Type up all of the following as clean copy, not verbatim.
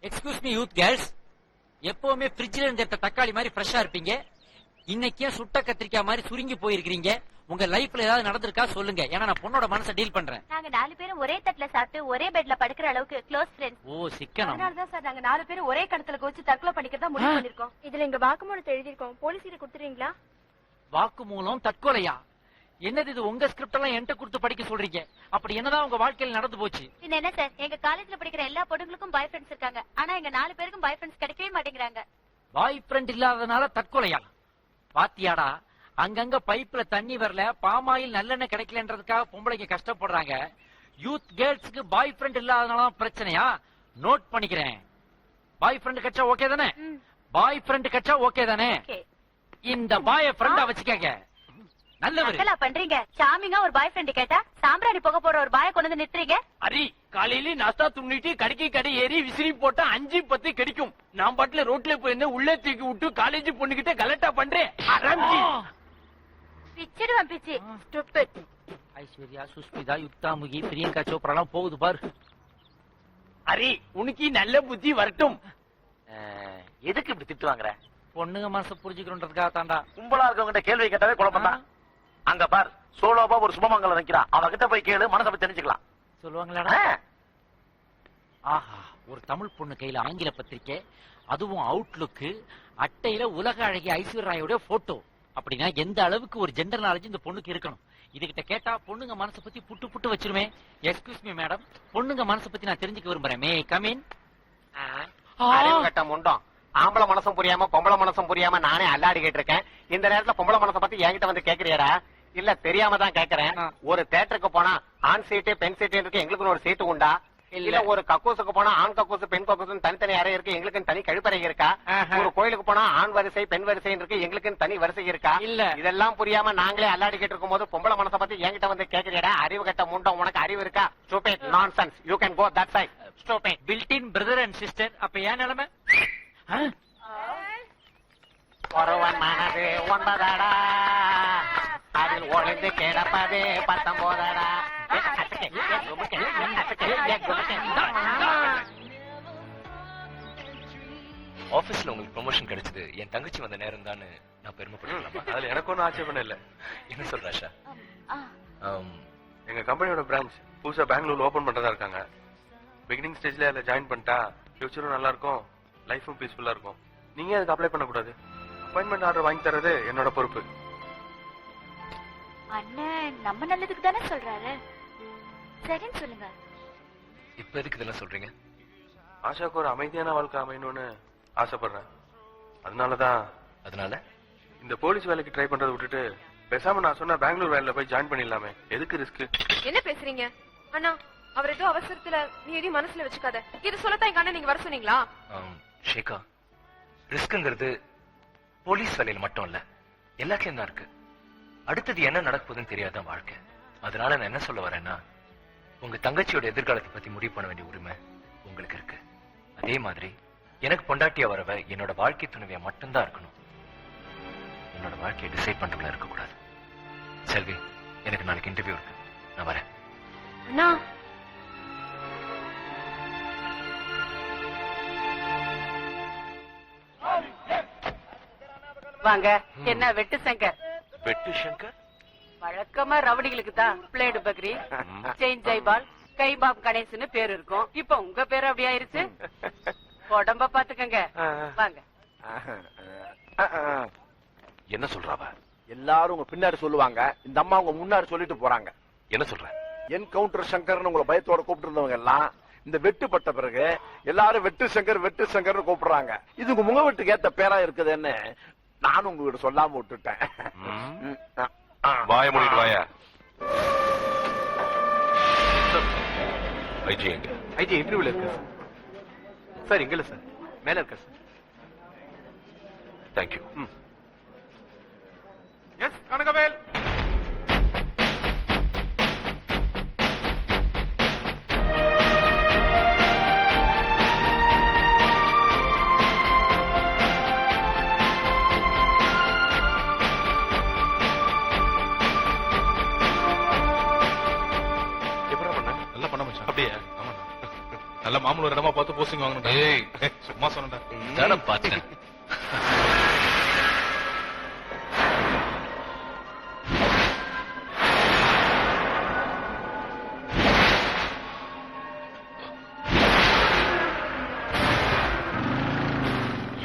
Excuse me youth girls, எப்பவுமே ஃப்ரிட்ஜ்ல இருந்து எடுத்த தக்காளி மாதிரி ஃப்ரெஷ்ஷா இருப்பீங்க. இன்னைக்கே சுட்ட கத்திரிக்காய் மாதிரி சுருங்கி போயிருக்கீங்க. உங்க லைஃப்ல ஏதாவது நடந்திருக்கா சொல்லுங்க, ஏன்னா நான் பொண்ணோட மனசை டீல் பண்றேன். நாங்க 4 பேரும் ஒரே தட்டுல சாப்பிட்டு ஒரே பெட்ல படுக்கிற அளவுக்கு க்ளோஸ் ஃப்ரெண்ட்ஸ். ஓ சிக்கனம். அதனாலதான் சார் நாங்க 4 பேரும் ஒரே கடத்துல கோச்சு தற்கொலை பண்ணிக்கிறதா முடிவு பண்ணிருக்கோம். இதுல எங்க வாக்குமூலத்தை எழுதிருக்கோம், போலீஸ் கிட்ட கொடுத்துறீங்களா? வாக்குமூலம் தற்கொலையா? என்னது இது? உங்க ஸ்கிரிப்ட் எல்லாம் என்கிட்ட கொடுத்து படிக்க சொல்றீங்க. அப்படி என்னதான் உங்க வாழ்க்கையில நடந்து போச்சு? என்ன சார், எங்க காலேஜ்ல படிக்கிற எல்லா பொண்ணுங்களுக்கும் பாய் ஃப்ரெண்ட்ஸ் இருக்காங்க. ஆனா எங்க 4 பேருக்கும் பாய் ஃப்ரெண்ட்ஸ் கிடைக்கவே மாட்டேங்கிறாங்க. பாய் ஃப்ரெண்ட் இல்லாதனால தற்கொலையா? பாத்தியாடா, அங்கங்க பைப்ல தண்ணி வரல, பாமாயில் நல்லெண்ணெய் கிடைக்கலன்றதுக்காக பொம்பளைங்க கஷ்டப்படுறாங்க. யூத் கேர்ள்ஸ்க்கு பாய் ஃப்ரெண்ட் இல்லாதனால பிரச்சனையா? நோட் பண்ணிக்கிறேன். பாய் ஃப்ரெண்ட் கட்சா ஓகே தானே? பாய் ஃப்ரெண்ட் கட்சா ஓகே தானே? இந்த பாய ஃப்ரெண்டா வச்சுக்கங்க. நல்லவரு பண்றீங்க. சாமிங்க ஒரு பாய் ஃப்ரெண்ட் கேட்டா சாம்பிராணி போக போற ஒரு பாய கொண்டு வந்து நிறுத்துறீங்க. அரி காலையில நாஸ்தா துண்ணிட்டு கடை ஏறி விசிறி போட்டா 5-10 கிடைக்கும். நான் பாட்டுல ரோட்ல போயிருந்தேன், உள்ளே தூக்கி விட்டு காலேஜ் பொண்ணுகிட்ட கலெக்டா பண்றேன். பிச்சிடுவேன் பிச்சி. ஸ்டூபிட். ஐஸ்வர்யா, சுஷ்மிதா, யுக்தாமுகி, பிரியங்கா சோப்ரா எல்லாம் போகுது பாரு. அரி உனக்கு நல்ல புத்தி வரட்டும். எதுக்கு இப்படி திட்டு வாங்குற? பொண்ணுங்க மனசை புரிஞ்சுக்கணுன்றதுக்காக தாண்டா. கும்பலா இருக்கவங்க கேள்வி கேட்டாவே குழப்பம் தான். அங்க பார், சோலோபா ஒரு சுபமங்கலம் நிக்கிறான், அவகிட்ட போய் கேளு, மனசை பத்தி தெரிஞ்சுக்கலாம். சொல்லுவாங்களா? ஆஹா, ஒரு தமிழ் பொண்ணு கையில ஆங்கில பத்திரிக்கை, அதுவும் அவுட்லுக்கு அட்டையில உலக அழகி ஐஸ்வர்யாவோட போட்டோ. அப்படின்னா எந்த அளவுக்கு ஒரு ஜெண்டர் நாலேஜ் இந்த பொண்ணுக்கு இருக்கணும். இதுகிட்ட கேட்டா பொண்ணுங்க மனசை பத்தி புட்டு புட்டு வச்சிருமே. எக்ஸ்கியூஸ் மீ மேடம், பொண்ணுங்க மனசை பத்தி நான் தெரிஞ்சுக்க விரும்புறேன். May come in. கட்டம் உண்டோம். ஆம்பளை மனசும் புரியாம பொம்பளை மனசும் புரியாம நானே அல்லாடிக்கிட்டு இருக்கேன். இந்த நேரத்துல பொம்பளை மனசை பத்தி என்கிட்ட வந்து கேக்குறியாடா? இல்ல தெரியாம தான் கேக்குறேன். ஒரு தியேட்டருக்கு போனா ஆண் சீட்டு பெண் சீட்டு இருக்கு, எங்களுக்கு ஒரு சீட்டு உண்டா? இல்ல ஒரு கக்கூசுக்கு போனா ஆண் கக்கூசு பெண் கக்கூசு தனித்தனி அறை இருக்கு, எங்களுக்கு தனி கழிப்பறை இருக்கா? ஒரு கோயிலுக்கு போனா ஆண் வரிசை பெண் வரிசை இருக்கு, எங்களுக்கு தனி வரிசை இருக்கா? இல்ல. இதெல்லாம் புரியாம நாங்களே அல்லாடிக்கிட்டு இருக்கும் போது பொம்பளை மனசை பத்தி என்கிட்ட வந்து கேக்குறியாடா? அறிவு கட்ட முண்டம், உனக்கு அறிவு இருக்கா? Stupid nonsense, you can go that side. Stupid. Built in brother and sister. அப்ப ஏன் நிலைமை? ஒருவன் மனது 9 அதில் ஒளிந்து கிடப்பது 19. ஆபீஸ்ல உங்களுக்கு ப்ரொமோஷன் கிடைச்சது என் தங்கச்சி வந்த நேரம் தான் நான் பெருமைப்படலாமா? அதுல எனக்கு ஒன்னும் ஆட்சேபம் இல்ல. என்ன சொல்ற ஆஷா? எங்க கம்பெனியோட பிரான்ச் புதுசா பெங்களூர்ல ஓபன் பண்றதா இருக்காங்க. பிகினிங் ஸ்டேஜ்ல அதுல ஜாயின் பண்ணிட்டா ஃபியூச்சரும் நல்லா இருக்கும், லைஃபும் பீஸ்ஃபுல்லா இருக்கும். நீங்க அதுக்கு அப்ளை பண்ண கூடாது. அப்பாயின்மெண்ட் ஆர்டர் வாங்கி தரது என்னோட பொறுப்பு. அண்ணன் நம்ம நல்லதுக்கு தானே சொல்றாரு. சரின்னு சொல்லுங்க. இப்ப எதுக்கு இதெல்லாம் சொல்றீங்க? ஆஷாக்கு ஒரு அமைதியான வாழ்க்கை அமையணும்னு ஆசைப்படுறேன். அதனால இந்த போலீஸ் வேலைக்கு ட்ரை பண்றதை விட்டுட்டு பேசாம நான் சொன்ன பெங்களூர் வேலையில போய் ஜாயின் பண்ணிடலாமே. எதுக்கு ரிஸ்க்? என்ன பேசுறீங்க அண்ணா? அவர் ஏதோ அவசரத்துல நீ எதையும் மனசுல வச்சுக்காத. இது சொல்லத்தான் எங்க அண்ணன் நீங்க வர சொன்னீங்களா? ஷேகா, ரிஸ்க்ங்கிறது போலீஸ் வேலையில மட்டும் இல்ல, எல்லாத்துலயும் தான் இருக்கு. அடுத்தது என்ன நடக்க போகுதுன்னு தெரியாதான் வாழ்க்கை. அதனால நான் என்ன சொல்ல வரேன்னா, உங்க தங்கச்சியோட எதிர்காலத்தை பத்தி முடிவு பண்ண வேண்டிய உரிமை உங்களுக்கு இருக்கு. அதே மாதிரி எனக்கு பொண்டாட்டியா வரவ என்னோட வாழ்க்கை துணைவியா மட்டும்தான் இருக்கணும். என்னோட வாழ்க்கையை டிசைட் பண்றதுல இருக்க கூடாது. செல்வி, எனக்கு நாளைக்கு இன்டர்வியூ இருக்கு, நான் வரேன். அண்ணா வாங்க. என்ன வெட்டு சங்கர்? வெட்டு சங்கர் வழக்கமா ரவுடிகளுக்கு தான் பிளேடு பக்ரி, செயின் ஜெய்பால், கைபாப் கணேசன்னு பேர் இருக்கும். இப்ப உங்க பேர் அப்படி ஆயிருச்சு. உடம்ப பாத்துக்கங்க. வாங்க. என்ன சொல்றாவ? எல்லாரும் உங்க பின்னாடி சொல்லுவாங்க, இந்த அம்மா உங்க முன்னாடி சொல்லிட்டு போறாங்க. என்ன சொல்ற? என்கவுண்டர் சங்கர்னு உங்களை பயத்தோட கூப்பிட்டு இருந்தவங்க எல்லாம் இந்த வெட்டுப்பட்ட பிறகு எல்லாரும் வெட்டு சங்கர் கூப்பிடுறாங்க. இது உங்க முகவெட்டுக்கு ஏத்த பேரா இருக்குதுன்னு நானும் உங்ககிட்ட சொல்லாம விட்டுட்டேன். வாய மூடிட்டு வாயா. ஐஜி எங்க? ஐஜி இன்டர்வியூல இருக்கு சார். இங்க இல்ல சார், மேல இருக்க சார். தேங்க்யூ. எஸ் கனகவேல். நல்ல மாமூல் ஒரு இடமா பார்த்து போஸ்டிங் வாங்கணும். ஏய் சும்மா சொன்னடா. தானே பார்த்தேன்.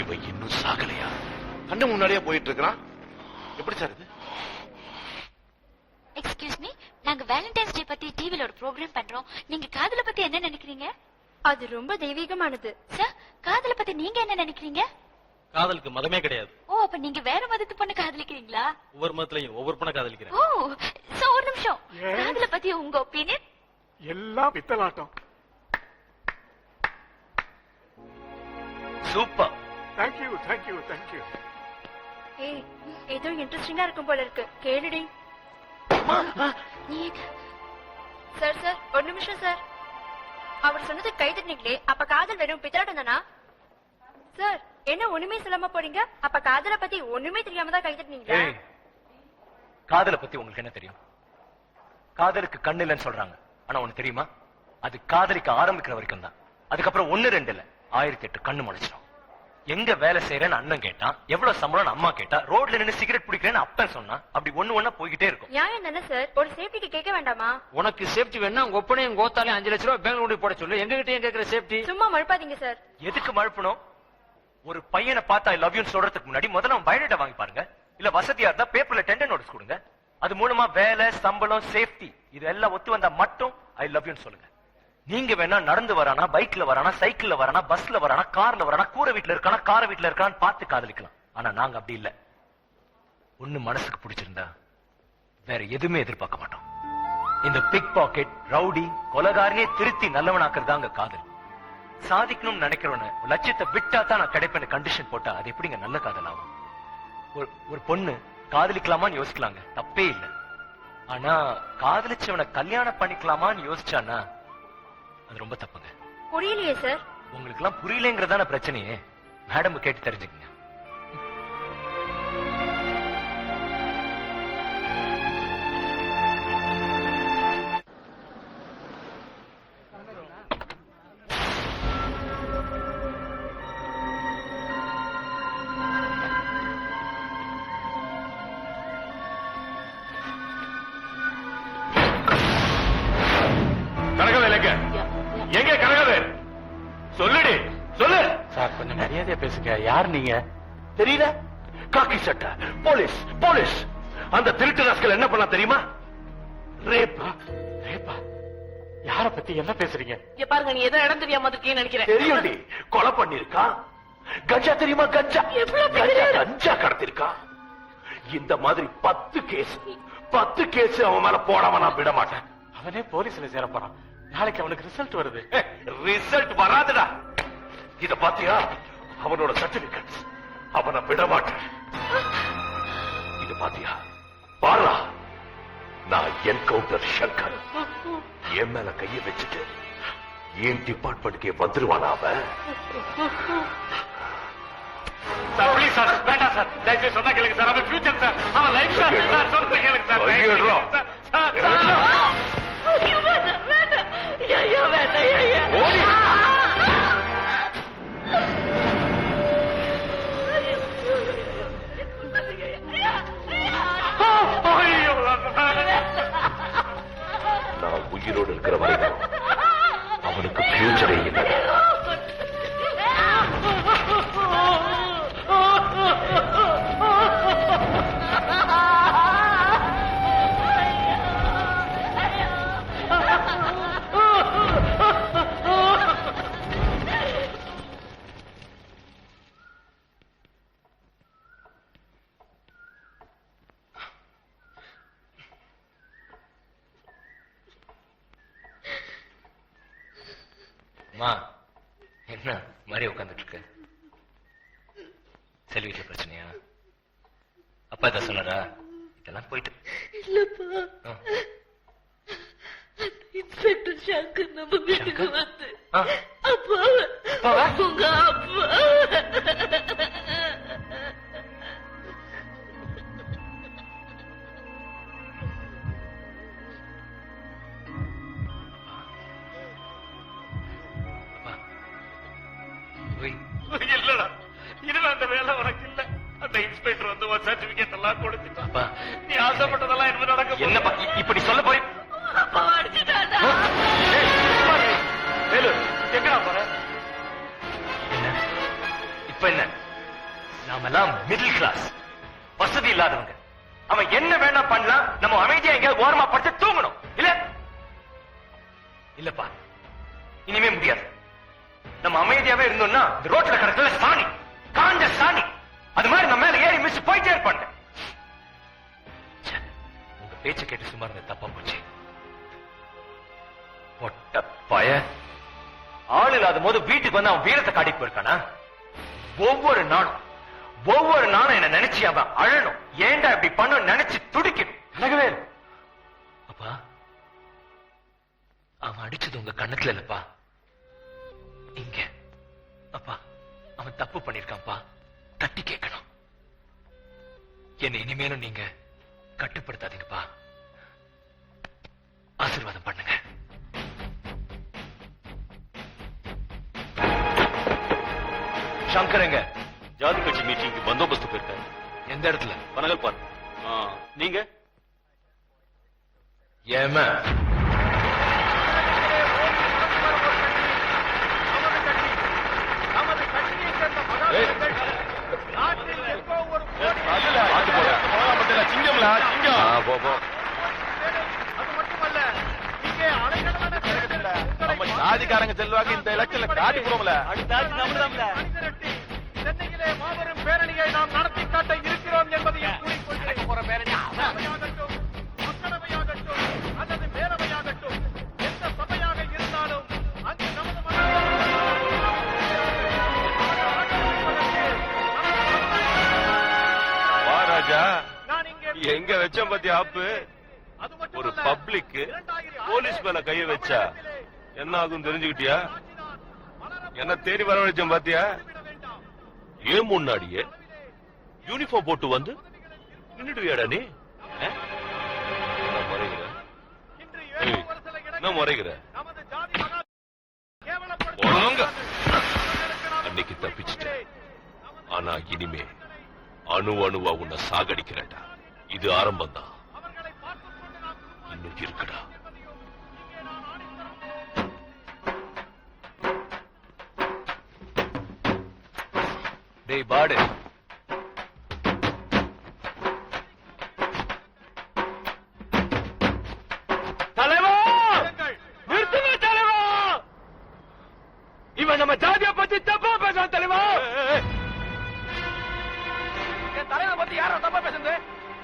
இவ இன்னும் சாகலையா? கண்ணு முன்னாடியே போயிட்டு இருக்கிறான். எப்படி சார் இது? எக்ஸ்கியூஸ் மீ, நாங்க வேலண்டைன்ஸ் டே பத்தி டிவில ஒரு ப்ரோக்ராம் பண்றோம். நீங்க காதல பத்தி என்ன நினைக்கிறீங்க? அது ரொம்ப தெய்வீகமானது. சார், காதல பத்தி நீங்க என்ன நினைக்கிறீங்க? காதலுக்கு மதமே கிடையாது. ஓ, அப்ப நீங்க வேற மதத்து பொண்ணு காதலிக்கிறீங்களா? ஒவ்வொரு மதத்திலையும் ஒவ்வொரு பொண்ணை காதலிக்கிறேன். ஓ, சோ ஒரு நிமிஷம். காதல பத்தி உங்க ஒப்பீனியன்? எல்லாம் பித்தலாட்டம். சூப்பர். Thank you thank you thank you. ஏய், ஏதோ இன்ட்ரெஸ்டிங்கா இருக்கும் போல இருக்கு. கேளுடி. சார் சார், ஒரு நிமிஷம் சார். அவர் சொன்னது கை தட்டினீங்களே, அப்ப காதல் வெறும் பித்தலாட்டம் தானா? சார், என்ன ஒண்ணுமே சொல்லாம போறீங்க? அப்ப காதலை பத்தி ஒண்ணுமே தெரியாம தான் கை தட்டினீங்களா? ஏய், காதலை பத்தி உங்களுக்கு என்ன தெரியும்? காதலுக்கு கண்ணு இல்லைன்னு சொல்றாங்க. ஆனா ஒண்ணு தெரியுமா? அது காதலிக்க ஆரம்பிக்கிற வரைக்கும் தான். அதுக்கப்புறம் 1 2 இல்ல, 1008 கண்ணு முளைச்சிடும். எங்க வேலை செய்யறேன்னு அண்ணன் கேட்டான், எவ்வளவு சம்பளம் அம்மா கேட்டா, ரோட்ல நின்னு சிகரெட் பிடிக்கிறேன்னு அப்பன் சொன்னா. அப்படி ஒண்ணு போய்கிட்டே இருக்கும். நியாயம் தானே சார்? ஒரு சேஃப்டிக்கு கேட்க வேண்டாமா? உனக்கு சேஃப்டி வேணா உங்க ஒப்பனையும் கோத்தாலே 5 லட்சம் ரூபாய் பெங்களூர் போட சொல்லு. எங்க கிட்டயும் கேக்குற சேஃப்டி? சும்மா மழுப்பாதீங்க சார். எதுக்கு மழுப்பணும்? ஒரு பையனை பார்த்தா ஐ லவ் யூ சொல்றதுக்கு முன்னாடி முதல்ல அவன் பயோடேட்டா வாங்கி பாருங்க. இல்ல வசதியா இருந்தா பேப்பர்ல டெண்டர் நோட்டீஸ் கொடுங்க. அது மூலமா வேலை, சம்பளம், சேஃப்டி இது எல்லாம் ஒத்து வந்தா மட்டும் ஐ லவ் யூ சொல்லுங்க. நீங்க வேணா நடந்து வரானா, பைக்ல வரானா, சைக்கிள்ல வரானா, பஸ்ல வரானா, கார்ல வரானா, கூரை வீட்டுல இருக்கானா, கார வீட்டுல இருக்கான்னு பார்த்து காதலிக்கலாம். ஆனா நாங்க அப்படி இல்ல. ஒண்ணு மனசுக்கு பிடிச்சிருந்தா வேற எதுவுமே எதிர்பார்க்க மாட்டோம். இந்த பிக் பாக்கெட், ரவுடி, கொலகாரனே திருத்தி நல்லவனாக்குறதாங்க காதல். சாதிக்கணும்னு நினைக்கிறவன லட்சியத்தை விட்டா தான் நான் கிடைப்பேன் கண்டிஷன் போட்டா அது எப்படிங்க நல்ல காதல் ஆகும்? ஒரு பொண்ணு காதலிக்கலாமான்னு யோசிக்கலாங்க, தப்பே இல்லை. ஆனா காதலிச்சவனை கல்யாணம் பண்ணிக்கலாமான்னு யோசிச்சானா அது ரொம்ப தப்புங்க. புரியலையே சார். உங்களுக்கு எல்லாம் புரியலங்கிறதான பிரச்சனையே. மேடம் கேட்டு தெரிஞ்சுக்கங்க. எங்க கனகவே? சொல்லுடி, சொல்லு. சார், கொஞ்சம் மரியாதையா பேசுங்க. யார் நீங்க? தெரியல? காக்கி சட்டை, போலீஸ் போலீஸ். அந்த திருட்டு ராஸ்கல் என்ன பண்ணா தெரியுமா? ரேப்பா. ரேப்பா? யார பத்தி என்ன பேசுறீங்க? இங்க பாருங்க, நீ ஏதோ இடம் தெரியாம இருக்கீங்கன்னு நினைக்கிறேன். தெரியும்டி, கொலை பண்ணிருக்கா. கஞ்சா தெரியுமா? கஞ்சா கஞ்சா கடத்திருக்கா. இந்த மாதிரி 10 கேஸ் அவன் மேல போடாம நான் விட மாட்டேன். அவனே போலீஸ்ல சேர போறான். நாளைக்கு அவனுக்கு ரிசல்ட் வருது. ரிசல்ட் வராதுடா. இத பாத்தியா? அவனோட சர்டிபிகேட்ஸ். அவனை விட மாட்டேன். இது பாத்தியா? பாரா, நான் என்கவுண்டர் சங்கர். என் மேல கைய வச்சுட்டு என் டிபார்ட்மெண்ட்கே வந்துருவானா அவன்? சார், ப்ளீஸ் சார், வேண்டாம் சார். தயவுசெய்து சொன்னா கேளுங்க சார். அவன் ஃபியூச்சர் சார். அவன் லைஃப் சார். சார், சொல்றத கேளுங்க சார். நான் உயிரோடு இருக்கிற வரைக்கும் அவனுக்கு ஃபியூச்சரே இல்லை. அம்மா, என்ன மாதிரி உட்காந்துட்டு இருக்க? செல்வி வீட்டுல பிரச்சனையா? அப்பா இதை சொன்னாரா? இதெல்லாம் போயிட்டு இல்லப்பா, இன்ஸ்பெக்டர் சங்கர் நம்ம வீட்டுக்கு வந்து அப்பாவை உங்க அப்பா போய் இல்லடா இனிமே அந்த வேலை உனக்கு இல்ல. அந்த இன்ஸ்பெக்டர் வந்து ஒரு சர்டிபிகேட் எல்லாம் கொடுத்துட்டான். அப்பா நீ ஆசைப்பட்டதெல்லாம் இனிமே நடக்க என்னப்பா இப்படி சொல்ல போய் எங்கடா போற? என்ன இப்ப என்ன? நாமெல்லாம் மிடில் கிளாஸ், வசதி இல்லாதவங்க. அவன் என்ன வேணா பண்ணலாம், நம்ம அமைதியா எங்கேயாவது ஓரமா படுத்து தூங்கணும் இல்ல? இல்லப்பா இனிமே முடியாது. நம்ம அமைதியாவே இருந்தோம்னா ரோட்ல கிடக்கல சாணி, காஞ்ச சாணி, அது மாதிரி நம்ம மேல ஏறி மிஸ் போயிட்டே இருப்பாங்க. உங்க பேச்ச கேட்டு சும்மா இருந்த தப்பா போச்சு. மொட்டை பய ஆள் இல்லாத போது வீட்டுக்கு வந்து அவன் வீரத்தை காட்டிட்டு போயிருக்கானா? ஒவ்வொரு நாளும் என்ன நினைச்சு அவன் அழணும். ஏண்டா இப்படி பண்ண நினைச்சு துடிக்கணும். அழகவே அப்பா, அவன் அடிச்சது உங்க கண்ணத்துல இல்லப்பா, இங்க. அப்பா அவன் தப்பு பண்ணிருக்கான்ப்பா, தட்டி கேட்கணும். என்ன இனிமேலும் நீங்க கட்டுப்படுத்தாதீங்கப்பா, ஆசீர்வாதம் பண்ணுங்க. சங்கரங்க ஜாதி கட்சி மீட்டிங்க்கு பந்தோபஸ்து போயிருக்காரு. எந்த இடத்துல? பனகல் பார்க். நீங்க? ஏமா ஜாதிக்காரங்க செல்வாக்கு இந்த எலெக்ஷன்ல காட்டி போடுவோம்ல. சென்னையிலே மாபெரும் பேரணியை நாம் நடத்தி காட்ட இருக்கிறோம் என்பதையும் மக்களவையாகட்டும் அல்லது பேரவையாகட்டும் எந்த சபையாக இருந்தாலும் அங்கு நமது ராஜா எங்க வச்சோம் பத்தி ஆப்பு. ஒரு பப்ளிக் போலீஸ் மேல கைய வச்சா என்ன ஆகும் தெரிஞ்சுக்கிட்டியா? என்ன தேடி வரவழைச்சோம் பாத்தியா? ஏன் முன்னாடியே யூனிஃபார்ம் போட்டு வந்து நின்னுடுவியாடா நீ? என்ன முறைகிற? அன்னைக்கு தப்பிச்சுட்டேன், ஆனா இனிமே அணுவா உன்னை சாகடிக்கிறேன்டா. இது ஆரம்பம் தான், இன்னும் இருக்குடா. டேய் பாடு, தலைவா நிறுத்துங்க தலைவா, இவன் நம்ம ஜாதிய பத்தி தப்பா பேசுறான் தலைவா. என் தலைவரை பத்தி யாரோ தப்பா பேசுறது?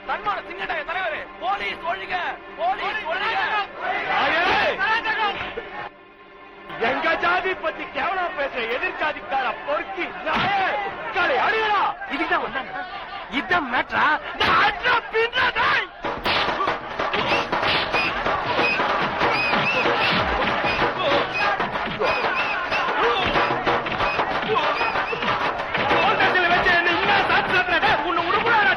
தன்மான சிங்கடா என் தலைவரே. போலீஸ் ஒழிக, போலீஸ் ஒழிக. எங்க ஜாதி பத்தி கேவலம் பேசுற எதிர்ஜாதிக்கார பொறுக்கி அடியடா. இதுதான் வந்தாங்க, இதான் மேட்ரா. வச்சு என்ன இன்னும் சாப்பிட்டு உன்னை உடுப்புறாடா.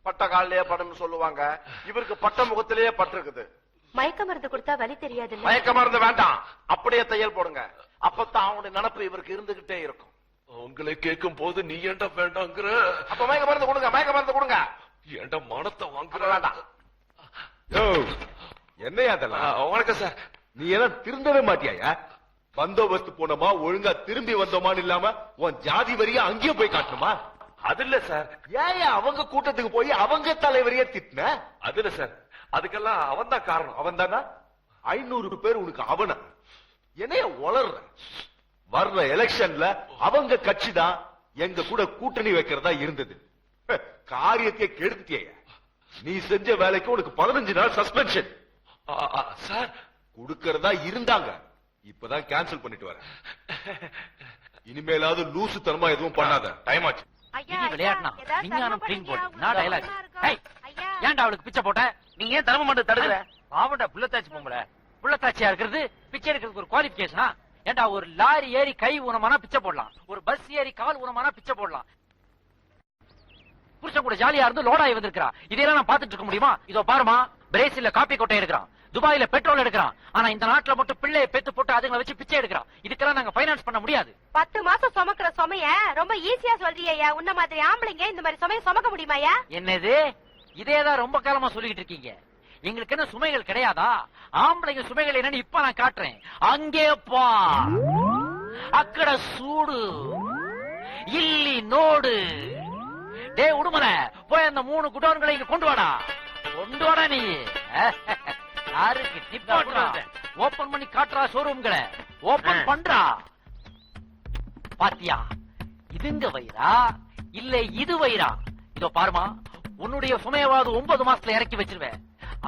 பட்ட காலிலேயே படம்னு சொல்லுவாங்க, இவருக்கு பட்ட முகத்திலேயே பட்டிருக்குது. மயக்க மருந்து கொடுத்தா வலி தெரியாது. மயக்க மருந்து வேண்டாம், அப்படியே தையல் போடுங்க. அப்பதான் அவனுடைய நினப்பு இவருக்கு இருந்துகிட்டே இருக்கும். உங்களை கேட்கும் போது நீ ஏன்டா வேண்டாங்கிற? அப்ப மயக்க மருந்து கொடுங்க, மயக்க மருந்து கொடுங்க. ஏன்டா மானத்தை வாங்குற? வேண்டாம். என்னையா அதெல்லாம்? வணக்கம் சார். நீ எல்லாம் திருந்தவே மாட்டியா? பந்தோபஸ்து போனோமா ஒழுங்கா திரும்பி வந்தோமான்னு இல்லாம உன் ஜாதி வரியா அங்கேயே போய் காட்டணுமா? அது இல்ல சார். ஏன் அவங்க கூட்டத்துக்கு போய் அவங்க தலைவரையே திட்டின? அது இல்ல சார், அதுக்கெல்லாம் அவன் தான் காரணம். அவன் தானா? 500 பேர் உனக்கு அவன என்னைய வளர்ற? வர்ற எலெக்ஷன்ல அவங்க கட்சி தான் எங்க கூட கூட்டணி வைக்கிறதா இருந்தது. காரியத்தை கெடுத்திய. நீ செஞ்ச வேலைக்கு உனக்கு 15 நாள் சஸ்பென்ஷன் சார் கொடுக்கறதா இருந்தாங்க. இப்பதான் கேன்சல் பண்ணிட்டு வரேன். இனிமேலாவது லூசு தனமா எதுவும் பண்ணாத. டைம் ஆச்சு. விளையாடுனா விஞ்ஞானம் கிளீன் போட்டு நான் டயலாக். ஏன்டா அவளுக்கு பிச்சை போட்ட? நீ ஏன் தரம மாட்டே தடுக்கிற? பாவண்டா புள்ளத்தாச்சி பொம்பளை. புள்ளத்தாச்சியா இருக்கிறது பிச்சை எடுக்கிறதுக்கு ஒரு குவாலிபிகேஷனா? ஏண்டா ஒரு லாரி ஏறி கை ஊனமானா பிச்சை போடலாம், ஒரு பஸ் ஏறி கால் ஊனமானா பிச்சை போடலாம். புருஷன் கூட ஜாலியா இருந்து லோடாய் வந்திருக்கா. இதெல்லாம் நான் பாத்துட்டு இருக்க முடியுமா? இதோ பாருமா, பிரேசில்ல காப்பி கொட்டை எடுக்கிறான், துபாயில பெட்ரோல் எடுக்கிறான். ஆனா இந்த நாட்டுல மட்டும் பிள்ளைய பெத்து போட்டு அதுங்களை வச்சு பிச்சை எடுக்கிறான். இதுக்கெல்லாம் நாங்க பைனான்ஸ் பண்ண முடியாது. 10 மாசம் சுமக்கிற சுமைய ரொம்ப ஈஸியா சொல்றியா? உன்ன மாதிரி ஆம்பளைங்க இந்த மாதிரி சுமைய சுமக்க முடியுமாயா? என்னது? இதேதான் ரொம்ப காலமா சொல்லிட்டு இருக்கீங்க. எங்களுக்கு என்ன சுமைகள் கிடையாதா? ஆம்பளைங்க சுமைகள் என்னன்னு இப்ப நான் காட்டுறேன். அங்கே பா, அக்கட சூடு இல்லி நோடு. டே உடுமல, போய் அந்த 3 குடோன்களை இங்க கொண்டு வாடா. கொண்டு வாடா நீ. யாருக்கு டிப் ஓபன் பண்ணி காட்டுறா ஷோரூம்களை ஓபன் பண்றா. பாத்தியா, இதுங்க வயிறா இல்ல இது வயிறா? இதோ பாருமா, உன்னுடைய சுமையவாது 9 மாசத்துல இறக்கி வச்சிருவேன்.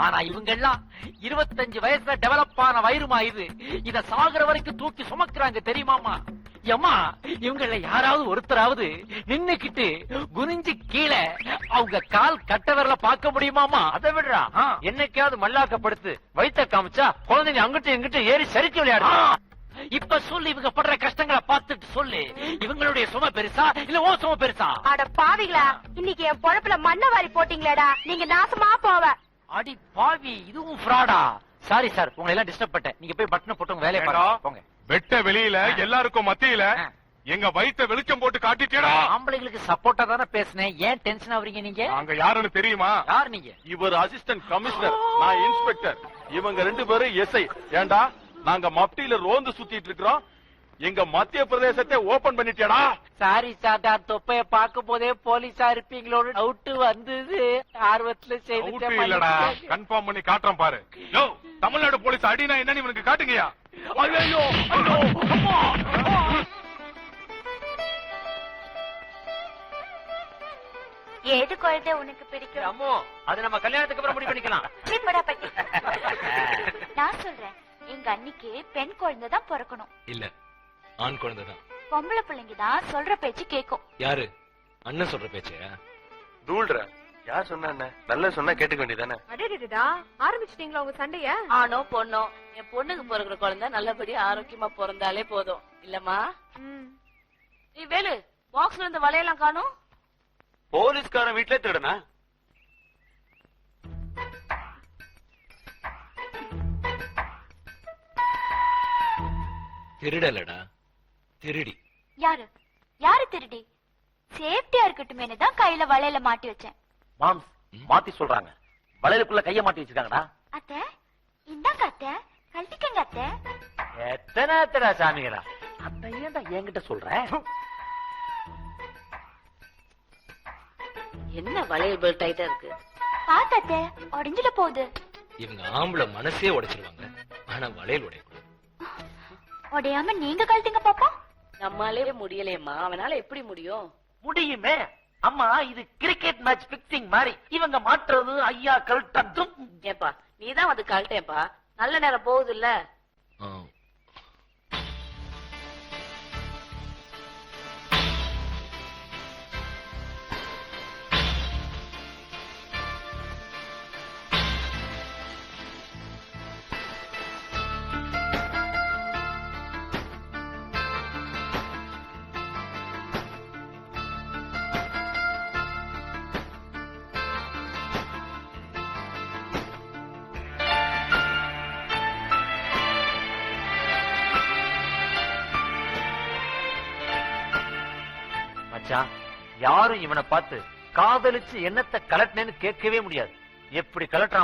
ஆனா இவங்க எல்லாம் 25 வயசுல டெவலப் ஆன வயிறுமா இது. இத சாகுற வரைக்கும் தூக்கி சுமக்குறாங்க தெரியுமாமா? ஏமா, இவங்கள யாராவது ஒருத்தராவது நின்னுக்கிட்டு குனிஞ்சு கீழே அவங்க கால் கட்ட விரல பார்க்க முடியுமாமா? அதை விடுறா, என்னைக்காவது மல்லாக்கப்படுத்து வயித்த காமிச்சா குழந்தைங்க அங்கிட்டு இங்கிட்டு ஏறி சரிச்சு விளையாடு. இப்ப சொல்லு, இவங்க படுற கஷ்டங்களை பார்த்துட்டு சொல்லு, இவங்களுடைய சுமை பெருசா இல்ல ஓ சுமை பெருசா? அட பாவிங்களா, இன்னைக்கு என் பொழப்புல மண்ணை வாரி போட்டீங்களேடா, நீங்க நாசமா போவ. அடி பாவி, இதுவும் ஃப்ராடா? சாரி சார், உங்களை எல்லாம் டிஸ்டர்ப் பண்ணிட்டேன். நீங்க போய் பட்டனை போட்டு உங்க வேலையை பாருங்க, போங்க. வெட்ட வெளியில எல்லாருக்கும் மத்தியில எங்க வயித்த வெளிச்சம் போட்டு காட்டிட்டேடா. ஆம்பளைங்களுக்கு சப்போர்ட்டா தானே பேசுனேன், ஏன் டென்ஷன் ஆவறீங்க நீங்க? அங்க யாருன்னு தெரியுமா? யார் நீங்க? இவர் அசிஸ்டன்ட் கமிஷனர், நான் இன்ஸ்பெக்டர். இவங்க 2 பேரும் எஸ்ஐ. ஏண்டா, நாங்க மப்டியில ரோந்து சுத்திட்டு இருக்கிறோம். எங்க மத்திய பிரதேசத்தை ஓபன் பண்ணிட்டேடா. சாரி சார், தொப்பைய பார்க்கும் போதே போலீஸா இருப்பீங்களோட டவுட் வந்தது. ஆர்வத்துல இல்லடா, செய்து கன்ஃபார்ம் பண்ணி காட்டுறேன் பாரு. யோ, தமிழ்நாடு போலீஸ் அடினா என்னன்னு இவனுக்கு காட்டுங்கயா. ஐயோ, ஐயோ, அம்மா. ஏது குழந்தை உனக்கு பிடிக்கும்? அம்மோ, அது நம்ம கல்யாணத்துக்கு அப்புறம் முடிவு பண்ணிக்கலாம். இப்படா பத்தி நான் சொல்றேன், எங்க அன்னிக்கு பெண் குழந்தை தான் பிறக்கணும். இல்ல, ஆண் குழந்தைதான். பொம்பளை பிள்ளைங்க தான் சொல்ற பேச்சு கேக்கும். யாரு? அண்ணன் சொல்ற பேச்சே தூள்ற. யார் சொன்னா என்ன? நல்ல சொன்னா கேட்டுக்க வேண்டியதானே? அடடடா, ஆரம்பிச்சிட்டீங்களா உங்க சண்டைய? ஆணோ பொண்ணோ, என் பொண்ணுக்கு பிறகுற குழந்தை நல்லபடியா ஆரோக்கியமா பிறந்தாலே போதும் இல்லம்மா? நீ வேலு, பாக்ஸ்ல இருந்து வளையலாம் காணும். போலீஸ்காரன் வீட்டுல திருடனா? திருடலடா, திருடி. யாரு யாரு திருடி? சேஃப்டியா இருக்கட்டுமே தான் கையில வளையல மாட்டி வச்சேன். மாம்ஸ் மாத்தி சொல்றாங்க, வளையலுக்குள்ள கைய மாட்டி வச்சிருக்காங்கடா. அத்தை, இந்தாங்க அத்தை, கழட்டிக்கங்க அத்தை. எத்தனை சாமிகளா? அத்தை ஏன்டா என்கிட்ட சொல்ற? என்ன வளையல் பெல்ட் டைட்டா இருக்கு? பாத்தத்தை உடைஞ்சிட போகுது. இவங்க ஆம்பளை மனசே உடைச்சிருவாங்க, ஆனா வளையல் உடையக்கூடாது. உடையாம நீங்க கழட்டுங்க பாப்பா. நம்மாலே முடியலையம்மா, அவனால எப்படி முடியும்? முடியுமே அம்மா, இது கிரிக்கெட் மேட்ச் பிக்சிங் மாதிரி. இவங்க மாற்றுறது ஐயா கழட்டதும். ஏப்பா, நீதான் வந்து கழட்டேப்பா, நல்ல நேரம் போகுது இல்ல? யாரும் இவனை பார்த்து காதலிச்சு என்னத்தை கலட்டினேன்னு கேட்கவே முடியாது. எப்படி கலட்டுறான்